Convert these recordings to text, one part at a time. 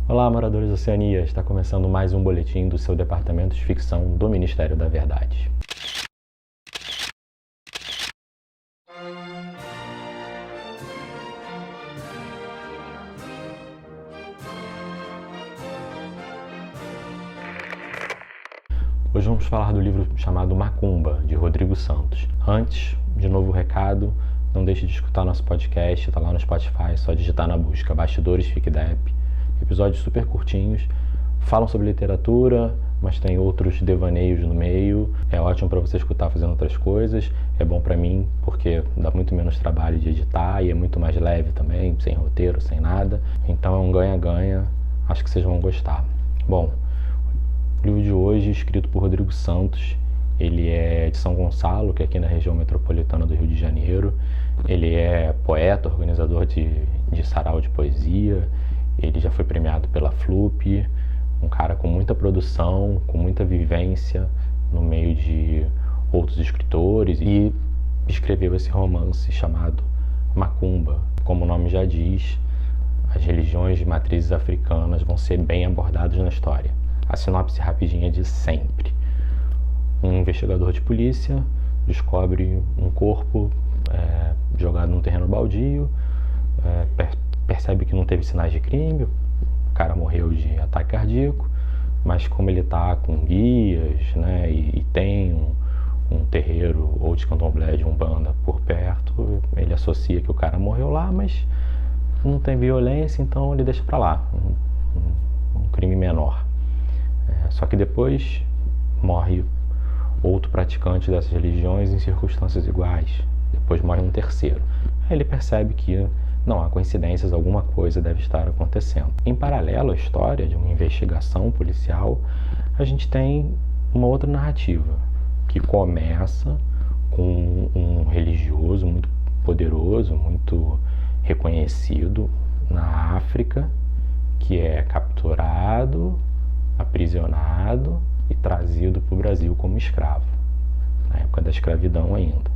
Olá, moradores da Oceania! Está começando mais um boletim do seu Departamento de Ficção do Ministério da Verdade. Hoje vamos falar do livro chamado Macumba, de Rodrigo Santos. Antes, de novo recado, não deixe de escutar nosso podcast, está lá no Spotify, é só digitar na busca Bastidores FICDEP. Episódios super curtinhos, falam sobre literatura, mas tem outros devaneios no meio. É ótimo para você escutar fazendo outras coisas, é bom para mim porque dá muito menos trabalho de editar e é muito mais leve também, sem roteiro, sem nada. Então é um ganha-ganha, acho que vocês vão gostar. Bom, o livro de hoje, escrito por Rodrigo Santos, ele é de São Gonçalo, que é aqui na região metropolitana do Rio de Janeiro. Ele é poeta, organizador de sarau de poesia, ele já foi premiado pela FLUP, um cara com muita produção, com muita vivência no meio de outros escritores, e escreveu esse romance chamado Macumba. Como o nome já diz, as religiões de matrizes africanas vão ser bem abordadas na história. A sinopse rapidinha de sempre. Um investigador de polícia descobre um corpo jogado num terreno baldio, percebe que não teve sinais de crime, o cara morreu de ataque cardíaco, mas como ele está com guias, né, e tem um terreiro ou de candomblé de umbanda por perto, ele associa que o cara morreu lá, mas não tem violência, então ele deixa para lá, um crime menor. Só que depois morre outro praticante dessas religiões em circunstâncias iguais. Depois morre um terceiro. Aí ele percebe que não há coincidências, alguma coisa deve estar acontecendo. Em paralelo à história de uma investigação policial, a gente tem uma outra narrativa, que começa com um religioso muito poderoso, muito reconhecido na África, que é capturado, aprisionado e trazido para o Brasil como escravo, na época da escravidão ainda.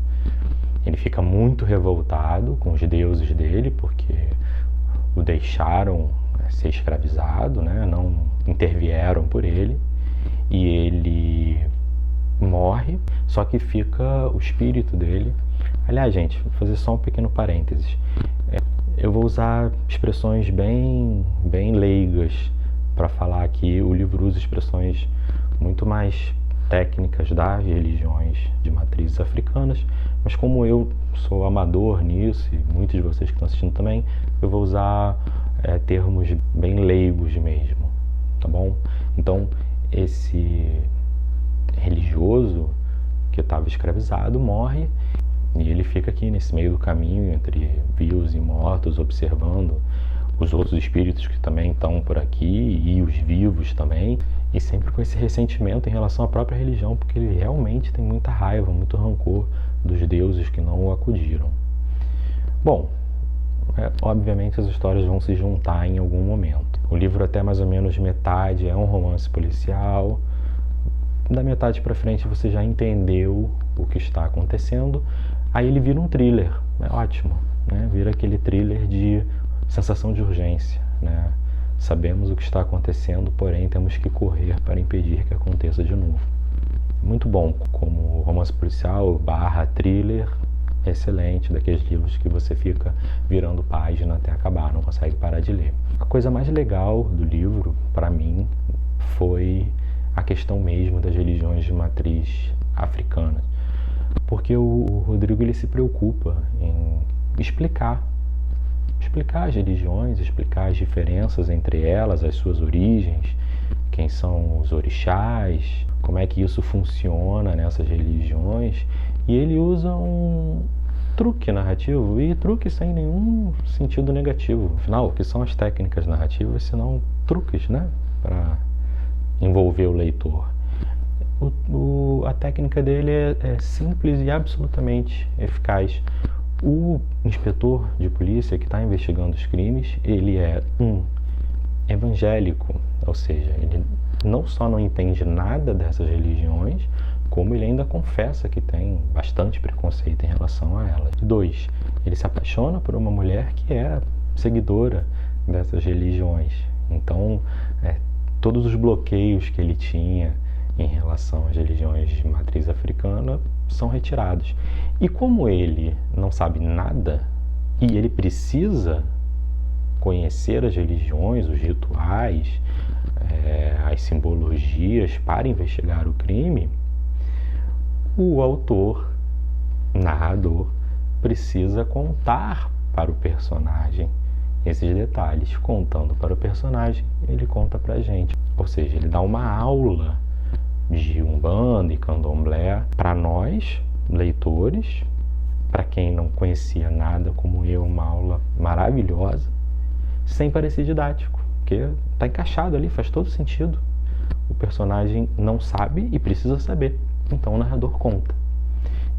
Ele fica muito revoltado com os deuses dele, porque o deixaram ser escravizado, né? Não intervieram por ele, e ele morre, só que fica o espírito dele. Aliás, gente, vou fazer só um pequeno parênteses. Eu vou usar expressões bem leigas para falar aqui. O livro usa expressões muito mais técnicas das religiões de matrizes africanas, mas como eu sou amador nisso, e muitos de vocês que estão assistindo também, eu vou usar termos bem leigos mesmo, tá bom? Então, esse religioso que estava escravizado morre, e ele fica aqui nesse meio do caminho entre vivos e mortos, observando os outros espíritos que também estão por aqui e os vivos também, e sempre com esse ressentimento em relação à própria religião, porque ele realmente tem muita raiva, muito rancor dos deuses que não o acudiram. Bom, obviamente as histórias vão se juntar em algum momento. O livro até mais ou menos metade é um romance policial, da metade para frente você já entendeu o que está acontecendo, aí ele vira um thriller, é ótimo, né? Vira aquele thriller de sensação de urgência, né? Sabemos o que está acontecendo, porém temos que correr para impedir que aconteça de novo. Muito bom, como romance policial / thriller, excelente, daqueles livros que você fica virando página até acabar, não consegue parar de ler. A coisa mais legal do livro, para mim, foi a questão mesmo das religiões de matriz africana, porque o Rodrigo ele se preocupa em explicar as religiões, explicar as diferenças entre elas, as suas origens, quem são os orixás, como é que isso funciona nessas religiões, e ele usa um truque narrativo, e truque sem nenhum sentido negativo. Afinal, o que são as técnicas narrativas senão truques, né, para envolver o leitor. A técnica dele é simples e absolutamente eficaz. O inspetor de polícia que está investigando os crimes, ele é um evangélico, ou seja, ele não só não entende nada dessas religiões, como ele ainda confessa que tem bastante preconceito em relação a elas. 2, ele se apaixona por uma mulher que é seguidora dessas religiões. Então, todos os bloqueios que ele tinha em relação às religiões de matriz africana são retirados. E como ele não sabe nada, e ele precisa conhecer as religiões, os rituais, as simbologias para investigar o crime, o autor, narrador, precisa contar para o personagem esses detalhes. Contando para o personagem, ele conta para a gente. Ou seja, ele dá uma aula de Umbanda e Candomblé para nós, leitores, para quem não conhecia nada como eu, uma aula maravilhosa, sem parecer didático, porque está encaixado ali, faz todo sentido. O personagem não sabe e precisa saber, então o narrador conta.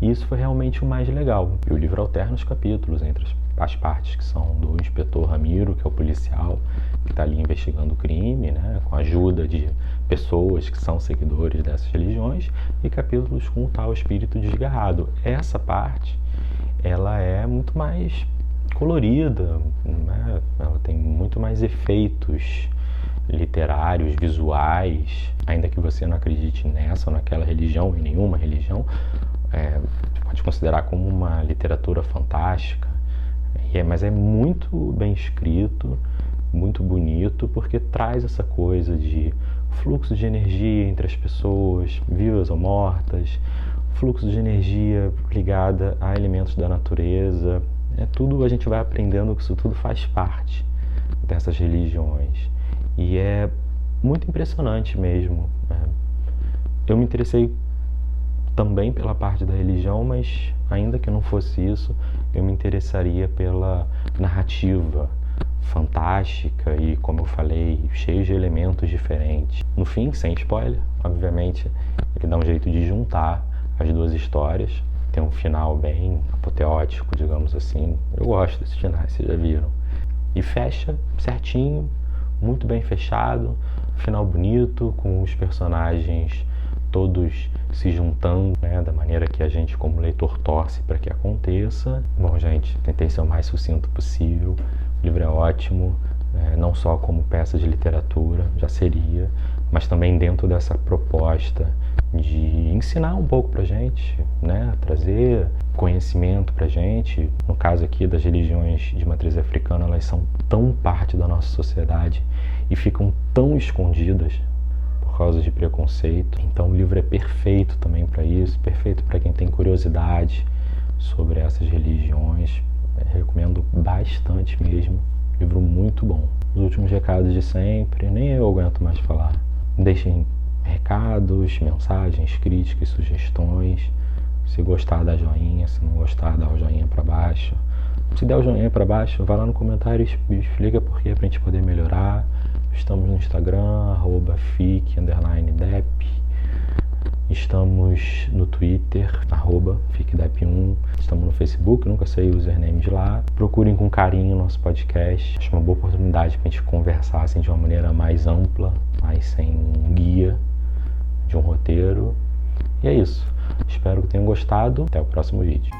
E isso foi realmente o mais legal. E o livro alterna os capítulos entre as partes que são do inspetor Ramiro, que é o policial que está ali investigando o crime, né, com a ajuda de pessoas que são seguidores dessas religiões, e capítulos com o tal espírito desgarrado. Essa parte, ela é muito mais colorida, né? Ela tem muito mais efeitos literários, visuais, ainda que você não acredite nessa ou naquela religião, em nenhuma religião, você pode considerar como uma literatura fantástica, mas é muito bem escrito, muito bonito, porque traz essa coisa de fluxo de energia entre as pessoas, vivas ou mortas, fluxo de energia ligada a elementos da natureza. Tudo a gente vai aprendendo que isso tudo faz parte dessas religiões. E é muito impressionante mesmo. Eu me interessei também pela parte da religião, mas ainda que não fosse isso, eu me interessaria pela narrativa fantástica e, como eu falei, cheio de elementos diferentes. No fim, sem spoiler, obviamente, ele dá um jeito de juntar as duas histórias. Tem um final bem apoteótico, digamos assim. Eu gosto desses finais, vocês já viram. E fecha certinho, muito bem fechado, final bonito, com os personagens todos se juntando, né, da maneira que a gente como leitor torce para que aconteça. Bom, gente, tentei ser o mais sucinto possível. O livro é ótimo, não só como peça de literatura, já seria, mas também dentro dessa proposta de ensinar um pouco pra gente, né, trazer conhecimento pra gente. No caso aqui das religiões de matriz africana, elas são tão parte da nossa sociedade e ficam tão escondidas por causa de preconceito. Então o livro é perfeito também para isso, perfeito para quem tem curiosidade sobre essas religiões. Recomendo bastante mesmo, livro muito bom. Os últimos recados de sempre, nem eu aguento mais falar. Deixem recados, mensagens, críticas, sugestões. Se gostar, dá joinha, se não gostar, dá o joinha para baixo. Se der o joinha para baixo, vai lá no comentário e explica por que, pra gente poder melhorar. Estamos no Instagram, @fic_dep. Estamos no Twitter, @ficdep1. Estamos no Facebook, nunca sei o username de lá. Procurem com carinho o nosso podcast. Acho uma boa oportunidade para a gente conversar assim, de uma maneira mais ampla, mais sem um guia de um roteiro. E é isso. Espero que tenham gostado. Até o próximo vídeo.